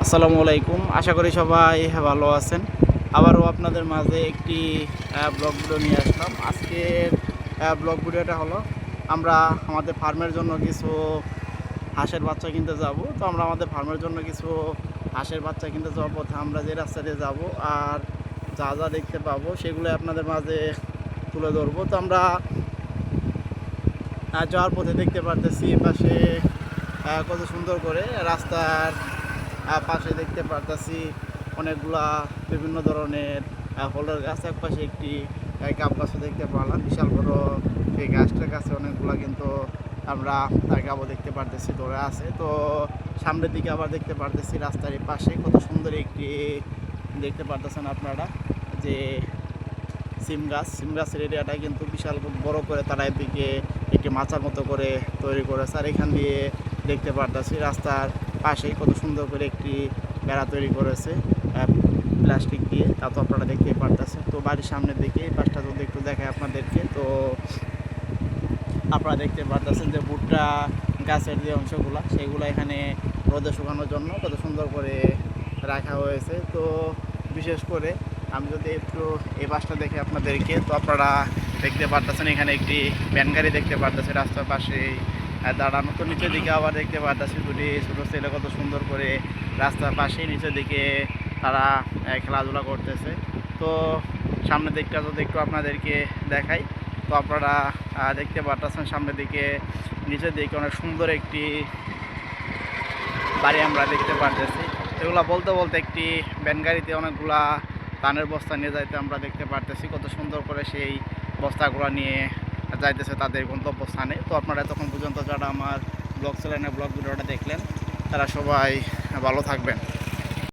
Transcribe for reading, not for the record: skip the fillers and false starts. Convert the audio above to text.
আসসালামু আলাইকুম। আশা করি সবাই ভালো আছেন। আবারও আপনাদের মাঝে একটি ব্লগ ভিডিও নিয়ে আসলাম। আজকের ব্লগ ভিডিওটা হলো আমরা আমাদের ফার্মের জন্য কিছু হাঁসের বাচ্চা কিনতে যাব। তো আমরা আমাদের ফার্মের জন্য কিছু হাঁসের বাচ্চা কিনতে যাওয়ার পথে আমরা যে রাস্তা দিয়ে যাব আর যা যা দেখতে পাবো সেগুলো আপনাদের মাঝে তুলে ধরবো। তো আমরা যাওয়ার পথে দেখতে পারতেছি পাশে কত সুন্দর করে রাস্তার পাশে দেখতে পারতেছি অনেকগুলা বিভিন্ন ধরনের ফলের গাছ। এক পাশে একটি কাপ গাছও দেখতে পারলাম, বিশাল বড়। এই গাছটার কাছে অনেকগুলা কিন্তু আমরা গাবও দেখতে পারতেছি ধরে আছে। তো সামনের দিকে আবার দেখতে পারতেছি রাস্তার পাশে কত সুন্দর একটি দেখতে পারতেছেন আপনারা যে সিম গাছের এরিয়াটা কিন্তু বিশাল বড় করে তারা এদিকে একটি মাচার মতো করে তৈরি করেছে। আর এখান দিয়ে দেখতে পারতেছি রাস্তার পাশেই কত সুন্দর করে একটি বেড়া তৈরি করেছে প্লাস্টিক দিয়ে, তা তো আপনারা দেখতেই পারতেছেন। তো বাড়ির সামনের দিকে এই পাশটা যদি একটু দেখায় আপনাদেরকে, তো আপনারা দেখতে পারতেছেন যে ভুট্টা গাছের যে অংশগুলো সেগুলো এখানে রোদে শুকানোর জন্য কত সুন্দর করে রাখা হয়েছে। তো বিশেষ করে আমি যদি একটু এই পাশটা দেখে আপনাদেরকে, তো আপনারা দেখতে পারতেছেন এখানে একটি ভ্যান গাড়ি দেখতে পারতেছে রাস্তার পাশে দাঁড়ানো। তো নিচের দিকে আবার দেখতে পারতেছি দুটি ছোটো ছেলে কত সুন্দর করে রাস্তার পাশে নিচের দিকে তারা খেলাধুলা করতেছে। তো সামনের দিকটা যদি একটু আপনাদেরকে দেখাই, তো আপনারা দেখতে পারতেছেন সামনের দিকে নিচের দিকে অনেক সুন্দর একটি বাড়ি আমরা দেখতে পারতেছি। এগুলো বলতে বলতে একটি ভ্যান গাড়িতে অনেকগুলা ধানের বস্তা নিয়ে যাইতে আমরা দেখতে পারতেছি কত সুন্দর করে সেই বস্তাগুলো নিয়ে যাইতেছে তাদের গন্তব্যস্থানে। তো আপনারা তখন পর্যন্ত যারা আমার ব্লগ চ্যানেলে ব্লগ ভিডিওটা দেখলেন তারা সবাই ভালো থাকবেন।